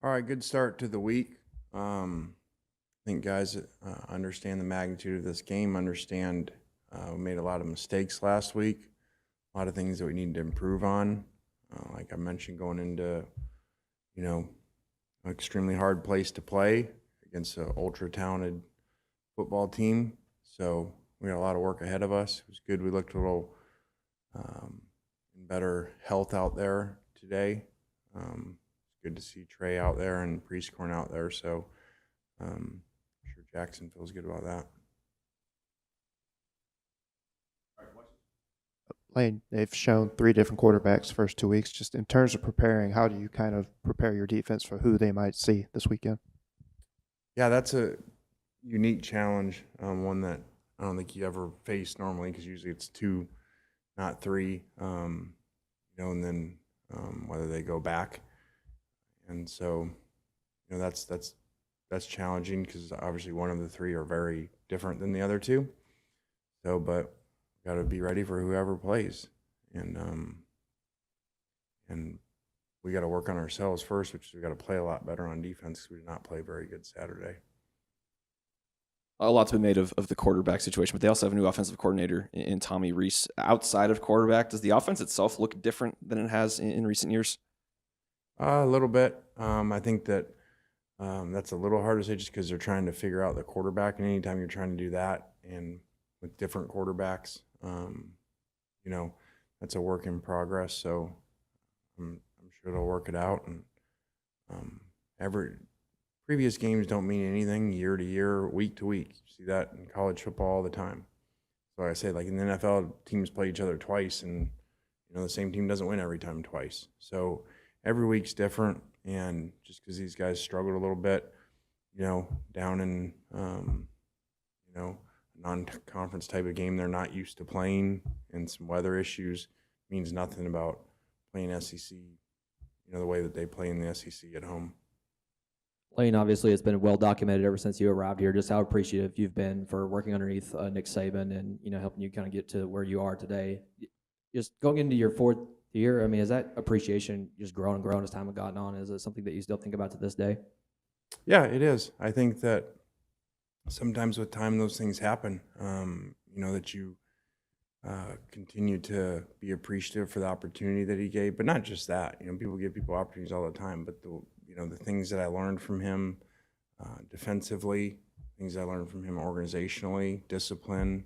All right, good start to the week. I think guys understand the magnitude of this game, understand we made a lot of mistakes last week, a lot of things that we need to improve on. Like I mentioned, going into, you know, an extremely hard place to play against an ultra talented football team. So we got a lot of work ahead of us. It was good. We looked a little in better health out there today. It's good to see Trey out there and Priestcorn out there. So I'm sure Jackson feels good about that. Lane, they've shown three different quarterbacks first 2 weeks. Just in terms of preparing, how do you kind of prepare your defense for who they might see this weekend? Yeah, that's a unique challenge, one that I don't think you ever face normally because usually it's two, not three, and then whether they go back. And so, that's challenging because obviously one of the three are very different than the other two. So, but got to be ready for whoever plays, and we got to work on ourselves first, which is we got to play a lot better on defense because we did not play very good Saturday. A lot's been made of the quarterback situation, but they also have a new offensive coordinator in Tommy Rees. Outside of quarterback, does the offense itself look different than it has in recent years? A little bit. I think that that's a little hard to say just because they're trying to figure out the quarterback, and anytime you're trying to do that and with different quarterbacks, that's a work in progress. So I'm sure they'll work it out. And every previous games don't mean anything year to year, week to week. You see that in college football all the time. So like I say, like in the NFL, teams play each other twice, and the same team doesn't win every time twice. So every week's different, and just because these guys struggled a little bit, down in non-conference type of game they're not used to playing, and some weather issues means nothing about playing SEC, the way that they play in the SEC at home. Lane, obviously, it's been well documented ever since you arrived here, just how appreciative you've been for working underneath Nick Saban and, helping you kind of get to where you are today. Just going into your fourth year, I mean, is that appreciation just grown and grown as time has gotten on? Is it something that you still think about to this day? Yeah, it is. I think that sometimes with time those things happen, that you continue to be appreciative for the opportunity that he gave, but not just that. People give people opportunities all the time, but the things that I learned from him defensively, things I learned from him organizationally, discipline.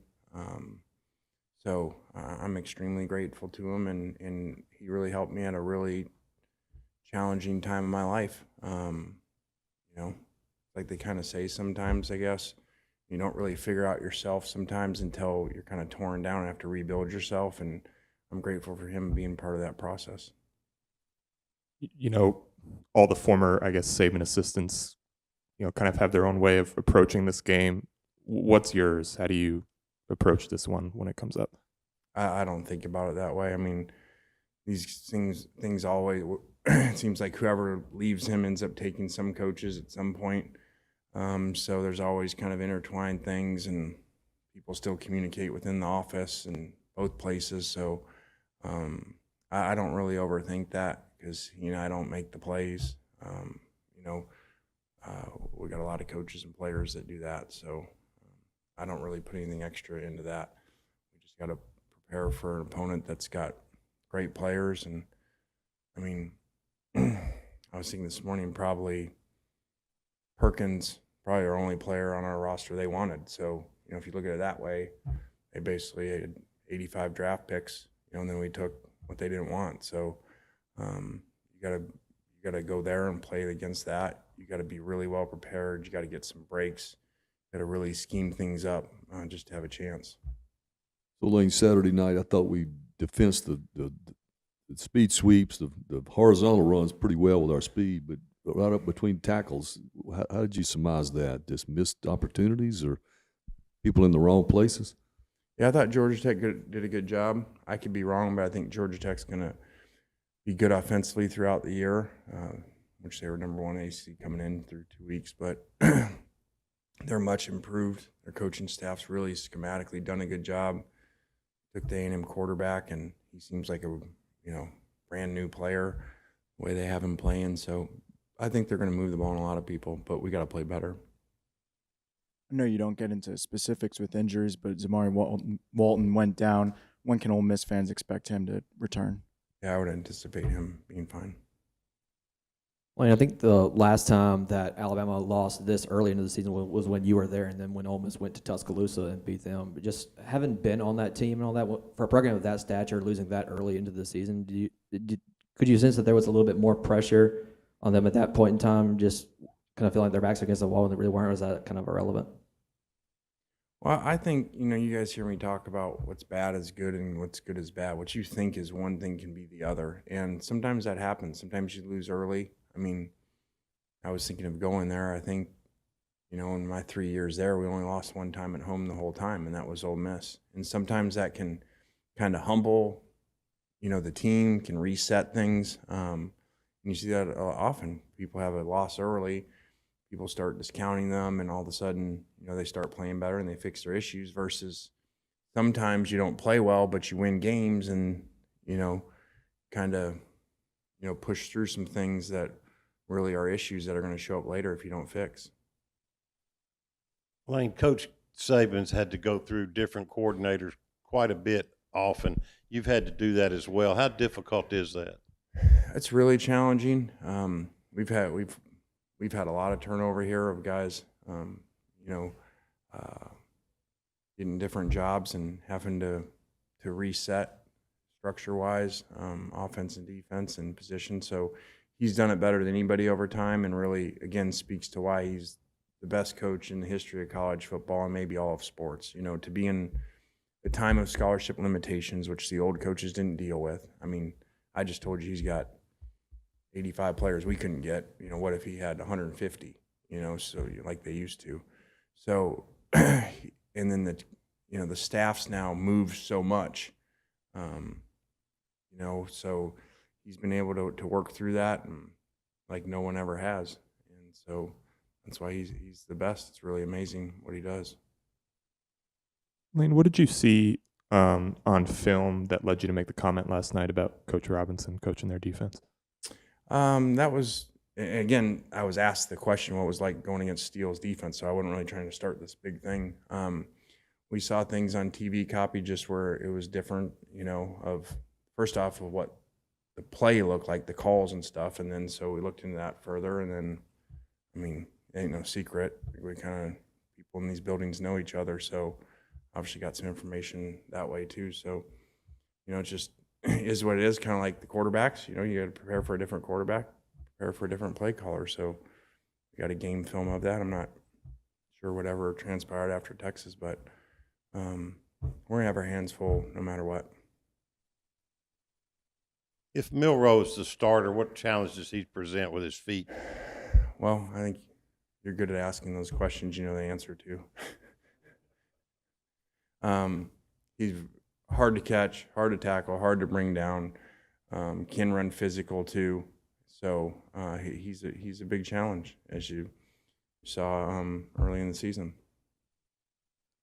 So I'm extremely grateful to him, and he really helped me at a really challenging time in my life. Like they kind of say sometimes, I guess, you don't really figure out yourself sometimes until you're kind of torn down and have to rebuild yourself. And I'm grateful for him being part of that process. All the former, I guess, Saban assistants, kind of have their own way of approaching this game. What's yours? How do you approach this one when it comes up? I don't think about it that way. I mean, these things always, it seems like whoever leaves him ends up taking some coaches at some point. So there's always kind of intertwined things, and people still communicate within the office and both places. So I don't really overthink that because, I don't make the plays. We got a lot of coaches and players that do that. So I don't really put anything extra into that. We just got to prepare for an opponent that's got great players. And I mean, I was thinking this morning, probably Perkins, probably our only player on our roster they wanted. So, if you look at it that way, they basically had 85 draft picks, and then we took what they didn't want. So you gotta go there and play against that. You got to be really well prepared. You got to get some breaks. You got to really scheme things up just to have a chance. So, Lane, Saturday night, I thought we defensed the speed sweeps, the horizontal runs pretty well with our speed, but right up between tackles, how did you surmise that? Just missed opportunities or people in the wrong places? Yeah, I thought Georgia Tech did a good job. I could be wrong, but I think Georgia Tech's going to be good offensively throughout the year, which they were number one AC coming in through 2 weeks. But they're much improved. Their coaching staff's really schematically done a good job. Took the A&M quarterback, and he seems like a brand new player the way they have him playing. So I think they're going to move the ball on a lot of people, but we got to play better. I know you don't get into specifics with injuries, but Zamari Walton went down. When can Ole Miss fans expect him to return? Yeah, I would anticipate him being fine. Well, I think the last time that Alabama lost this early into the season was when you were there, and then when Ole Miss went to Tuscaloosa and beat them. But just having been on that team and all that, for a program of that stature, losing that early into the season, could you sense that there was a little bit more pressure on them at that point in time, just kind of feeling like their backs against the wall when they really weren't? Or was that kind of irrelevant? Well, I think, you guys hear me talk about what's bad is good and what's good is bad. What you think is one thing can be the other. And sometimes that happens. Sometimes you lose early. I mean, I was thinking of going there. I think, in my 3 years there, we only lost one time at home the whole time, and that was Ole Miss. And sometimes that can kind of humble, the team, can reset things. And you see that often. People have a loss early. People start discounting them, and all of a sudden, they start playing better and they fix their issues, versus sometimes you don't play well, but you win games and, kind of, push through some things that really are issues that are going to show up later if you don't fix. Lane, Coach Saban's had to go through different coordinators quite a bit often. You've had to do that as well. How difficult is that? It's really challenging. We've had a lot of turnover here of guys, getting different jobs and having to reset structure-wise, offense and defense and position. So he's done it better than anybody over time, and really, again, speaks to why he's the best coach in the history of college football and maybe all of sports. To be in a time of scholarship limitations, which the old coaches didn't deal with. I mean, I just told you he's got 85 players we couldn't get. What if he had 150, so like they used to. So, and then the staff's now moved so much, so he's been able to work through that, and like no one ever has. And so that's why he's the best. It's really amazing what he does. Lane, what did you see on film that led you to make the comment last night about Coach Robinson coaching their defense? That was, again, I was asked the question what it was like going against Steele's defense, so I wasn't really trying to start this big thing. We saw things on TV copy just where it was different, of first off of what the play looked like, the calls and stuff, and then so we looked into that further, and then, I mean, it ain't no secret. We kind of, people in these buildings know each other, so obviously got some information that way too. So, it just is what it is, kind of like the quarterbacks. You got to prepare for a different quarterback, prepare for a different play caller. So we got a game film of that. I'm not sure whatever transpired after Texas, but we're going to have our hands full no matter what. If Milroe's the starter, what challenge does he present with his feet? Well, I think you're good at asking those questions you know the answer to. He's hard to catch, hard to tackle, hard to bring down, can run physical too. So he's a big challenge, as you saw early in the season.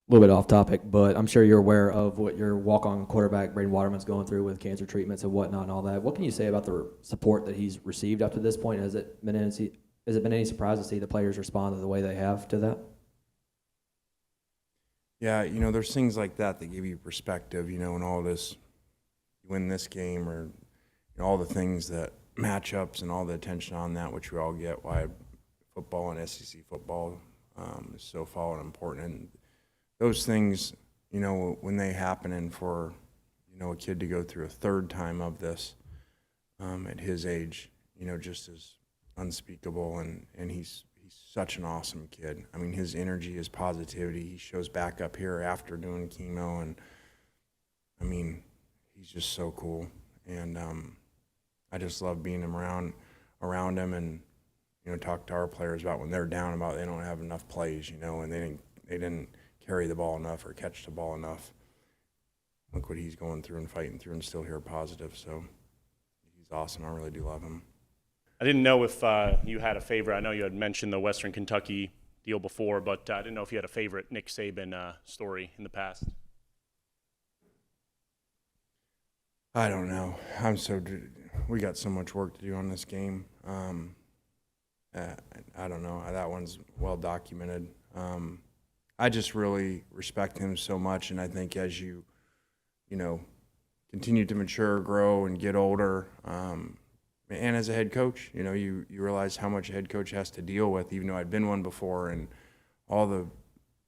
A little bit off topic, but I'm sure you're aware of what your walk-on quarterback, Braden Waterman's going through with cancer treatments and whatnot and all that. What can you say about the support that he's received up to this point? Has it been any surprise to see the players respond to the way they have to that? Yeah, there's things like that give you perspective, and all this, you win this game, or all the things that matchups and all the attention on that, which we all get, why football and SEC football is so followed and important. And those things, when they happen, and for, a kid to go through a third time of this at his age, just is unspeakable. And he's such an awesome kid. I mean, his energy, his positivity, he shows back up here after doing chemo, and I mean, he's just so cool. And I just love being around him, and talk to our players about when they're down, about they don't have enough plays, and they didn't carry the ball enough or catch the ball enough. Look what he's going through and fighting through, and still here positive. So he's awesome. I really do love him. I didn't know if you had a favorite. I know you had mentioned the Western Kentucky deal before, but I didn't know if you had a favorite Nick Saban story in the past. I don't know. We got so much work to do on this game. I don't know. That one's well documented. I just really respect him so much, and I think as you continue to mature, grow, and get older, and as a head coach, you realize how much a head coach has to deal with, even though I'd been one before, and all the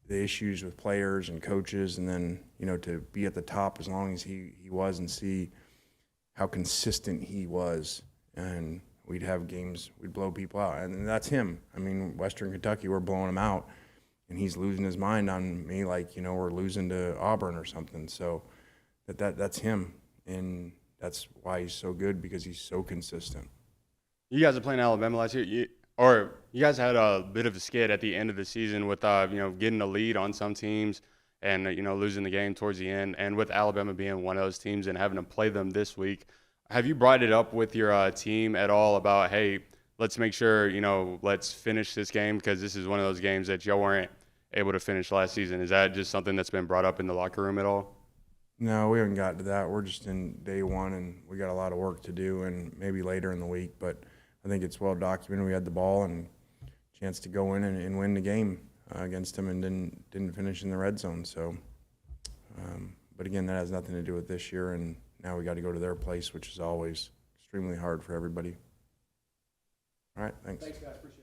issues with players and coaches, and then, to be at the top as long as he was and see how consistent he was. And we'd have games, we'd blow people out. And that's him. I mean, Western Kentucky, we're blowing him out, and he's losing his mind on me like, we're losing to Auburn or something. So that's him. And that's why he's so good, because he's so consistent. You guys are playing Alabama last year, you guys had a bit of a skid at the end of the season with getting a lead on some teams and losing the game towards the end, and with Alabama being one of those teams and having to play them this week. Have you brought it up with your team at all about, hey, let's make sure let's finish this game because this is one of those games that y'all weren't able to finish last season? Is that just something that's been brought up in the locker room at all? No, we haven't gotten to that. We're just in day one, and we got a lot of work to do, and maybe later in the week. But I think it's well documented. We had the ball and chance to go in and win the game against them, and didn't finish in the red zone. So, but again, that has nothing to do with this year. And now we got to go to their place, which is always extremely hard for everybody. All right, thanks. Thanks, guys. Appreciate it.